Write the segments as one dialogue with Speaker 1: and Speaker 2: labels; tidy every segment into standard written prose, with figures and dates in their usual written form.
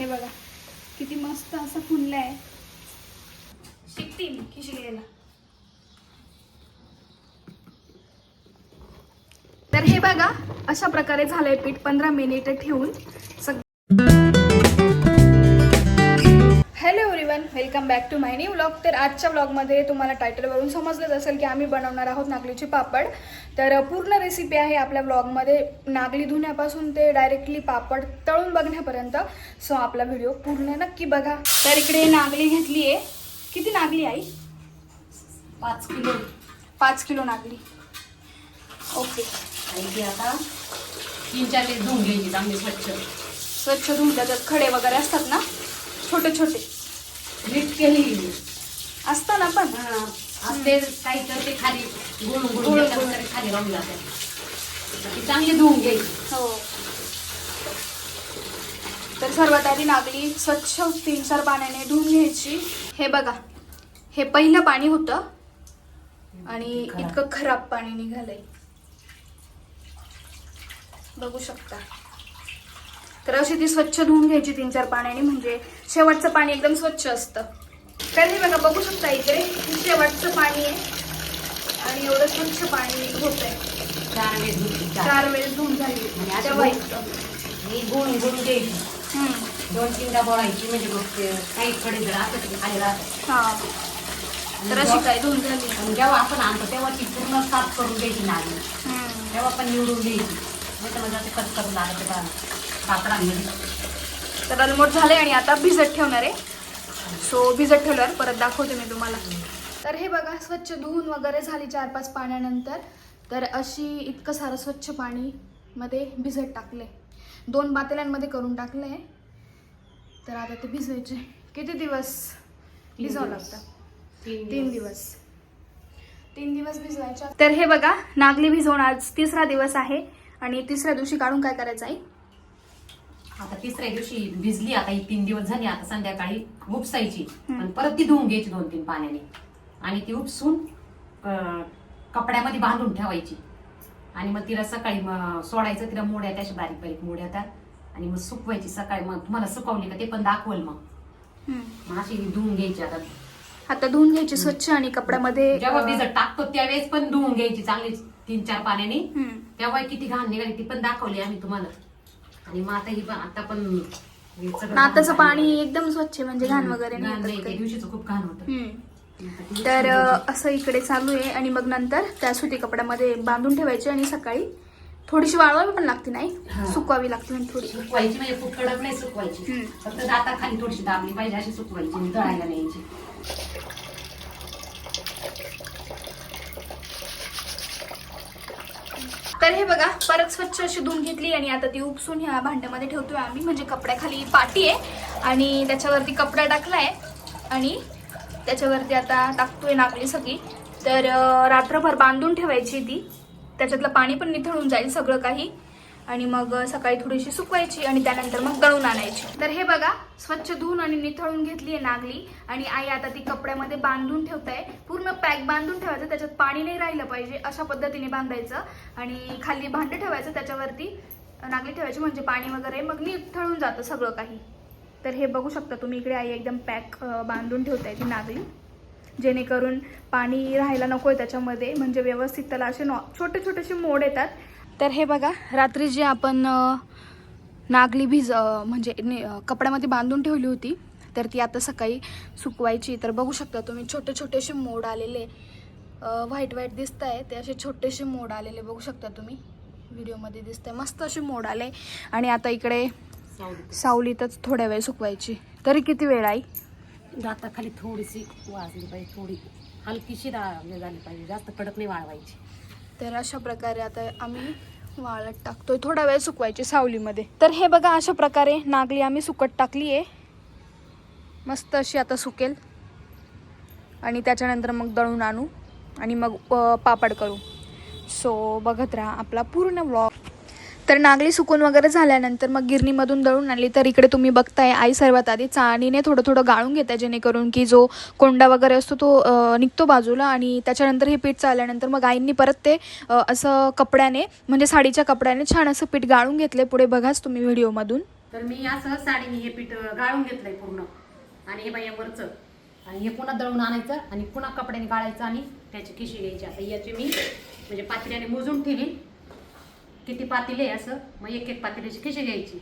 Speaker 1: हे बघा किती मस्त असं फुललंय. शिकते मी की शिकलेला. तर हे बघा अशा प्रकारे झालंय पीठ 15 मिनिट ठेवून. Hello everyone, welcome back to my new vlog. तर आजच्या व्लॉगमध्ये तुम्हाला टायटलवरून समजलंच असेल की आम्ही बनवणार आहोत नागलीचे पापड. तर पूर्ण रेसिपी आहे आपल्या व्लॉगमध्ये, नागली धुण्यापासून ते डायरेक्टली पापड तळून बघण्यापर्यंत. सो आपला व्हिडिओ पूर्ण नक्की बघा. तर इकडे नागली घेतली आहे. किती नागली आई?
Speaker 2: 5 किलो.
Speaker 1: 5 किलो नागली. ओके.
Speaker 2: आणि आता 3-4 वेळेस धुवून घ्यायची चांगली
Speaker 1: स्वच्छ धुवून. त्याच्यात खडे वगैरे असतात ना, छोटे छोटे
Speaker 2: नीट केली
Speaker 1: असताना पण
Speaker 2: असते काही तर ते खाली गुळून खाली राहून जाते. चांगली धुवून घ्यायची.
Speaker 1: हो. तर सर्वात आधी नागली स्वच्छ 3-4 पाण्याने धुवून घ्यायची. हे बघा, हे पहिलं पाणी होतं आणि इतकं खराब पाणी निघालंय, बघू शकता. तर अशी ती स्वच्छ धुवून घ्यायची 3-4 पाण्याने, म्हणजे शेवटचं पाणी एकदम स्वच्छ असतं. तर हे बघा, बघू शकता इकडे शेवटचं पाणी आहे आणि एवढं स्वच्छ पाणी होत आहे. 4 वेळेस धुवून झाली तेव्हा
Speaker 2: गुळून घ्यायची. 2-3दा बोळायची, म्हणजे मग काही कडे जर असं खाली राहत.
Speaker 1: हा. तर अशी काय धुवून झाली.
Speaker 2: आणि जेव्हा आपण आणतो तेव्हा ती पूर्ण साफ करून घ्यायची नागली. तेव्हा पण निवडून घ्यायची, नाही तर म्हणजे कट करून लागत पापडांमध्ये.
Speaker 1: तर अलमोट झाले आणि आता भिजत ठेवणार आहे. सो भिजत ठेवल्यावर परत दाखवते मी तुम्हाला. तर हे बघा, स्वच्छ धुवून वगैरे झाली 4-5 पाण्यानंतर. तर अशी इतकं सारं स्वच्छ पाणी मध्ये भिजत टाकले. 2 पातेल्यांमध्ये करून टाकले. तर आता ते भिजवायचे. किती दिवस भिजावं लागतं? 3 दिवस. 3 दिवस भिजवायच्या. तर हे बघा, नागली भिजवून आज 3रा दिवस आहे आणि 3ऱ्या दिवशी काढून काय करायचं आहे?
Speaker 2: आता 3ऱ्या दिवशी भिजली. आता ही 3 दिवस झाली. आता संध्याकाळी उपसायची आणि परत ती धुवून घ्यायची 2-3 पाण्याने. आणि ती उपसून कपड्यामध्ये बांधून ठेवायची. आणि मग तिला सकाळी सोडायचं. तिला मोड्या त्या बारीक बारीक मोड्या त्या, आणि मग सुकवायची सकाळी. मग तुम्हाला सुकवली का ते पण दाखवल. मग अशी धुवून घ्यायची.
Speaker 1: आता धुवून घ्यायची स्वच्छ आणि कपड्यामध्ये
Speaker 2: जेव्हा भिजत टाकतो त्यावेळेस पण धुवून घ्यायची चांगली 3-4 पाण्याने. तेव्हा किती घाण निघाली ती पण दाखवली आम्ही तुम्हाला. आणि मग आता ही पण आता पण
Speaker 1: आताचं पाणी एकदम स्वच्छ, म्हणजे घाण वगैरे नाही.
Speaker 2: त्या दिवशीच खूप घाण होतं.
Speaker 1: तर असं इकडे चालू आहे. आणि मग नंतर त्या सुती कपड्यामध्ये बांधून ठेवायचे आणि सकाळी थोडीशी वाळवावी पण लागते, नाही सुकवावी लागते. म्हणजे थोडी
Speaker 2: सुकवायची, म्हणजे खूप कडक नाही सुकवायची, फक्त दाता खाली थोडीशी दाबली पाहिजे अशी सुकवायची, दळायला न्यायची.
Speaker 1: तर हे बघा, परत स्वच्छ अशी धुवून घेतली आणि आता ती उपसून ह्या भांड्यामध्ये ठेवतोय आम्ही. म्हणजे कपड्याखाली पाटी आहे आणि त्याच्यावरती कपडा टाकलाय आणि त्याच्यावरती आता टाकतोय नागली सगळी. तर रात्रभर बांधून ठेवायची ती, त्याच्यातलं पाणी पण निथळून जाईल सगळं काही. आणि मग सकाळी थोडीशी सुकवायची आणि त्यानंतर मग दळून आणायची. तर हे बघा, स्वच्छ धुवून आणि निथळून घेतली आहे नागली. आणि आई आता ती कपड्यामध्ये बांधून ठेवताय. पूर्ण पॅक बांधून ठेवायचं, त्याच्यात पाणी नाही राहिलं पाहिजे अशा पद्धतीने बांधायचं. आणि खाली भांडं ठेवायचं, त्याच्यावरती नागली ठेवायची, म्हणजे पाणी वगैरे मग निथळून जातं सगळं काही. तर हे बघू शकता तुम्ही, इकडे आई एकदम पॅक बांधून ठेवताय ती नागली, जेणेकरून पाणी राहायला नकोय त्याच्यामध्ये, म्हणजे व्यवस्थित त्याला असे छोटे छोटेसे मोड येतात. तर हे बघा, रात्री जे आपण नागली म्हणजे कपड्यामध्ये बांधून ठेवली होती, तर ती आता सकाळी सुकवायची. तर बघू शकता तुम्ही, छोटे छोटेसे मोड आलेले, व्हाईट व्हाईट दिसत आहे ते, असे छोटेसे मोड आलेले बघू शकता तुम्ही, व्हिडिओमध्ये दिसत आहे. मस्त असे मोड आले. आणि आता इकडे सावलीतच थोड्या वेळ सुकवायची. तरी किती वेळ आई?
Speaker 2: दाता खाली थोडीशी वाजली पाहिजे, थोडी हलकीशी झाली पाहिजे, जास्त कडक नाही वाळवायची.
Speaker 1: तर अशा प्रकारे आता आम्ही वाळत टाकतोय, थोडा वेळ सुकवायची सावलीमध्ये. तर हे बघा, अशा प्रकारे नागली आम्ही सुकत टाकली आहे. मस्त अशी आता सुकेल आणि त्याच्यानंतर मग दळून आणू आणि मग पापड करू. सो बघत राहा आपला पूर्ण व्लॉग. तर नागली सुकून वगैरे झाल्यानंतर मग गिरणीमधून दळून आणली. तर इकडे तुम्ही बघताय, आई सर्वात आधी चाळणीने थोडं थोडं गाळून घेते, जेणेकरून की जो कोंडा वगैरे असतो तो निघतो बाजूला. आणि त्याच्यानंतर हे पीठ चालल्यानंतर मग आईंनी परत ते असं कपड्याने, म्हणजे साडीच्या कपड्याने छान असं पीठ गाळून घेतले. पुढे बघाच तुम्ही व्हिडिओमधून.
Speaker 2: तर मी असं साडीने हे पीठ गाळून घेतलंय पूर्ण आणि हे बाया वरचं आणि हे पुन्हा दळून आणायचं आणि पुन्हा कपड्याने गाळायचं आणि त्याची खिशी घ्यायची. आता याची मी म्हणजे पातेल्याने मोजून ठेवी किती पातेले आहे असं, मग एक पातेल्याची खिशी घ्यायची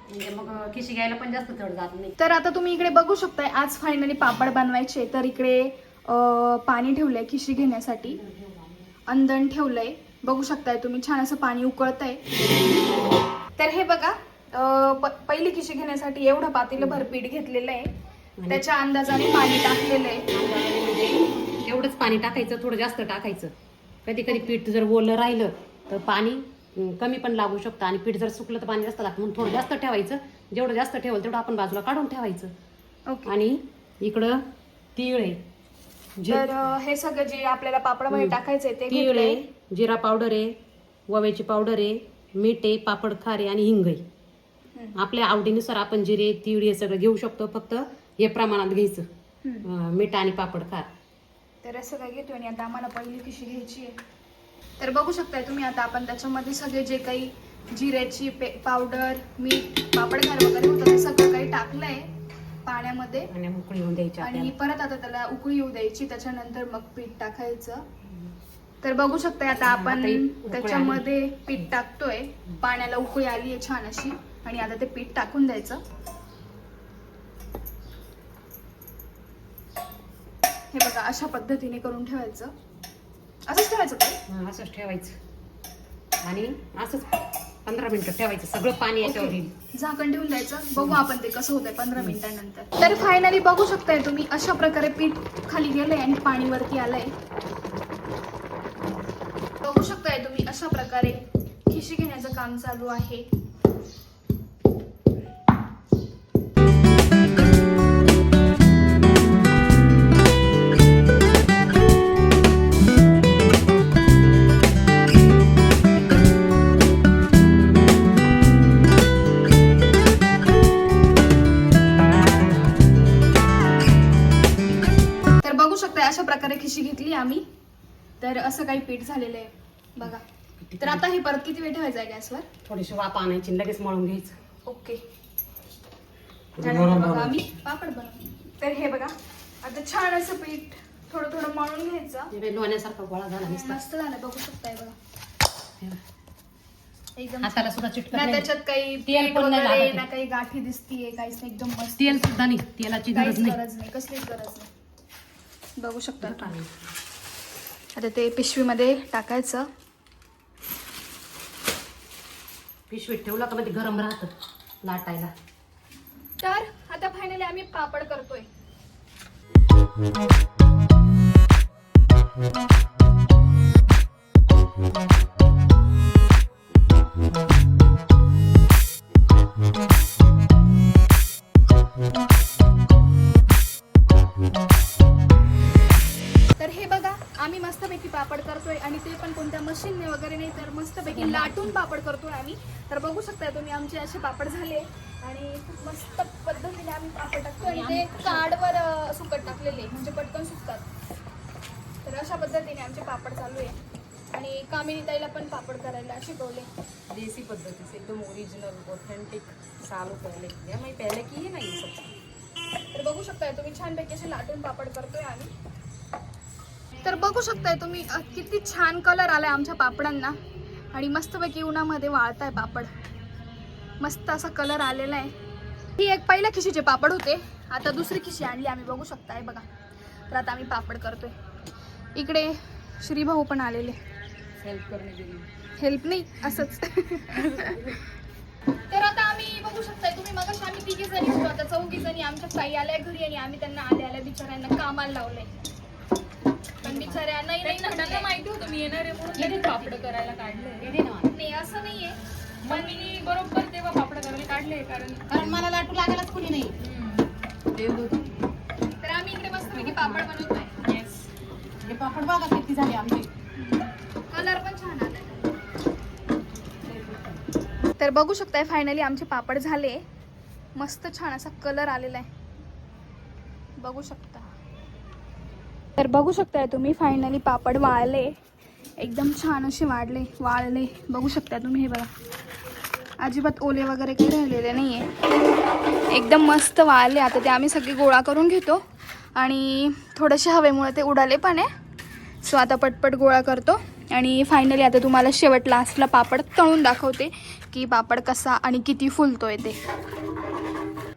Speaker 2: म्हणजे मग खिशी घ्यायला पण जास्त जड जात नाही.
Speaker 1: तर आता तुम्ही इकडे बघू शकताय आज फायनली पापड बनवायचे. तर इकडे पाणी ठेवलंय खिशी घेण्यासाठी, अंदण ठेवलंय, बघू शकताय तुम्ही छान असं पाणी उकळतंय. तर हे बघा पहिली खिशी घेण्यासाठी एवढं पातेलं भर पीठ घेतलेलं आहे, त्याच्या अंदाजाने पाणी टाकलेलं आहे.
Speaker 2: म्हणजे एवढंच पाणी टाकायचं, थोडं जास्त टाकायचं. कधी कधी पीठ जर ओलं राहिलं तर पाणी कमी पण लागू शकतं आणि पीठ जर सुकलं तर पाणी जास्त लागतं, म्हणून थोडं जास्त ठेवायचं. जेवढं जास्त ठेवलं तेवढं आपण बाजूला काढून ठेवायचं.
Speaker 1: ओके.
Speaker 2: आणि इकडं तीळ आहे,
Speaker 1: तर हे सगळं जे आपल्याला पापडामध्ये टाकायचंय ते
Speaker 2: तीळ
Speaker 1: घेतलंय.
Speaker 2: आहे, जिरा पावडर आहे, ओव्याची पावडर आहे, मीठ आहे, पापड खार आहे आणि हिंग आहे. आपल्या आवडीनुसार आपण जिरे तीळ हे सगळं घेऊ शकतो, फक्त हे प्रमाणात घ्यायचं मीठ आणि पापड खार.
Speaker 1: तर असं काय घेतो आणि आता आम्हाला पहिली खिशी घ्यायची आहे. तर बघू शकताय तुम्ही आता आपण त्याच्यामध्ये सगळे जे काही जिऱ्याची पावडर, मीठ, पापड खार वगैरे होतं ते सगळं काही टाकलंय पाण्यामध्ये
Speaker 2: आणि उकळी येऊन द्यायची
Speaker 1: आणि परत आता त्याला उकळी येऊ द्यायची. त्याच्यानंतर मग पीठ टाकायचं. तर बघू शकताय आता आपण त्याच्यामध्ये पीठ टाकतोय, पाण्याला उकळी आली आहे छान अशी आणि आता ते पीठ टाकून द्यायचं. हे बघा अशा पद्धतीने करून ठेवायचं. असंच ठेवायचं काय?
Speaker 2: असंच ठेवायचं आणि असंच 15 मिनिटं ठेवायचं. सगळं पाणी याच्यावर येईल.
Speaker 1: झाकण ठेवून द्यायचं. बघू आपण ते कसं होतंय 15 मिनिटांनंतर. तर फायनली बघू शकताय तुम्ही अशा प्रकारे पीठ खाली गेलंय आणि पाणी वरती आलंय. बघू शकताय तुम्ही अशा प्रकारे खिशी घेण्याचं काम चालू आहे. अशा प्रकारे खिशी घेतली आम्ही. तर असं काही पीठ झालेलं आहे बघा. तर आता हे परत किती वेळ ठेवायचं आहे गॅसवर?
Speaker 2: थोडीशी वाफ आणायची, लगेच मळून घ्यायचं.
Speaker 1: ओके. बघा आम्ही पापड बनवू. तर हे बघा आता छान असं पीठ थोडं थोडं मळून घ्यायचं.
Speaker 2: लोण्यासारखा गोळा झाला
Speaker 1: मस्त झालं, बघू शकताय बघा. एकदम
Speaker 2: हाताला सुद्धा चिटकत
Speaker 1: ना,
Speaker 2: नाही.
Speaker 1: त्याच्यात काही
Speaker 2: तेल पण नाही
Speaker 1: वगैरे
Speaker 2: लागत.
Speaker 1: ना काही गाठी दिसतीये, काहीच नाही. एकदम मस्त.
Speaker 2: तेल सुद्धा नाही, तेलाची
Speaker 1: काहीच
Speaker 2: गरज नाही.
Speaker 1: गरज नाही, कसलीच गरज नाही. बघू शकता. आता ते पिशवीमध्ये टाकायचं.
Speaker 2: पिशवीत ठेवलं का मग ते गरम राहतं लाटायला.
Speaker 1: तर आता फायनली आम्ही पापड करतोय. तर हे बघा आम्ही मस्तपैकी पापड करतोय आणि ते पण कोणत्या मशीनने वगैरे नाही, तर मस्तपैकी लाटून पापड करतोय आम्ही. तर बघू शकताय तुम्ही आमचे असे पापड झाले आणि खूप मस्त पद्धतीने आम्ही पापड टाकतोय आणि ते काडवर सुकट टाकलेले म्हणजे पटकन सुकतात. तर अशा पद्धतीने आमचे पापड चालू आहे आणि कामिनी ताईला पण पापड करायला शिकवले.
Speaker 2: देसी पद्धति से एकदम ओरिजिनल ऑथेंटिक सालों पहले किया, मैं पहले की है नहीं सब.
Speaker 1: तर बघू शकताय तुम्ही छानपैकी असे लाटून पापड करतोय आम्ही. तर बघू शकताय तुम्ही किती छान कलर आलाय आमच्या पापडांना आणि मस्तपैकी उन्हामध्ये वाळताय पापड. मस्त असा कलर आलेला आहे. ही एक पहिल्या खिशीचे पापड होते, आता दुसरी खिशी आणली आम्ही, बघू शकताय बघा. तर आता आम्ही पापड करतोय. इकडे श्रीभाऊ पण आलेले
Speaker 2: हेल्प करने के लिए.
Speaker 1: हेल्प नाही असंच. तर आता आम्ही बघू शकताय तुम्ही मगाशी आम्ही 3 जणी होतो, आता 4 जणी आमच्या ताई आल्या घरी आणि आम्ही त्यांना आल्या बिचाऱ्यांना कामाला लावलंय. पण बिचाऱ्या नाही त्यांना माहिती होतं मी येणार आहे म्हणून त्यांनी पापड करायला काढले. नाही असं नाहीये, पण मी बरोबर तेव्हा पापड करायला काढले कारण
Speaker 2: मला लाटू लागायलाच कोणी नाही.
Speaker 1: तर आम्ही इकडे मस्तपैकी पापड बनवतोय.
Speaker 2: हे पापड बघा किती झाले आमचे.
Speaker 1: कलर पण छान आलाय. तर बघू शकताय फायनली आमचे पापड झाले. मस्त छान असा कलर आलेला आहे, बघू शकता. तर बघू शकताय तुम्ही फायनली पापड वाळले, एकदम छान असे वाळले. बघू शकताय तुम्ही, हे बघा अजिबात ओले वगैरे काही राहिलेले नाही आहे, एकदम मस्त वाळले. आता ते आम्ही सगळे गोळा करून घेतो आणि थोडेसे हवेमुळे ते उडाले पण आहे. सो आता पटपट गोळा करतो आणि फायनली आता तुम्हाला शेवट लास्टला पापड तळून दाखवते की पापड कसा आणि किती फुलतोय ते.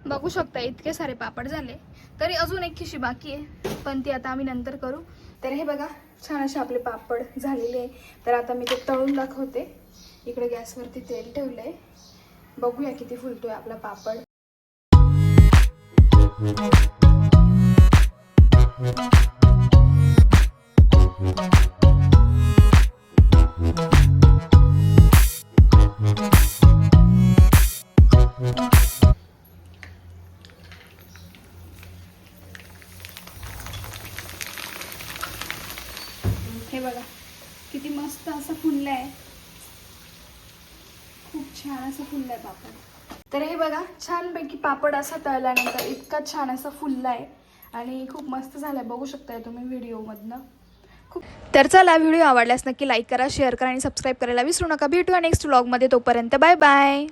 Speaker 1: बघू शकता इतके सारे पापड झाले, तरी अजून एक खिशी बाकी आहे पण ती आता आम्ही नंतर करू. तर हे बघा छान असे आपले पापड झालेले आहे. तर आता मी ते तळून दाखवते. इकडे गॅसवरती तेल ठेवलं आहे, बघूया किती फुलतोय आपला पापड. हे बघा किती मस्त असं फुललं आहे, खूप छान असं फुललं आहे पापड. तर हे बघा छानपैकी पापड असा तळल्यानंतर इतका छान असा फुलला आहे आणि खूप मस्त झालं आहे, बघू शकताय तुम्ही व्हिडिओमधनं. तर चला, व्हिडिओ आवडल्यास नक्की लाईक करा, शेअर करा आणि सबस्क्राईब करायला विसरू नका. भेटूया नेक्स्ट व्लॉगमध्ये, तोपर्यंत बाय बाय.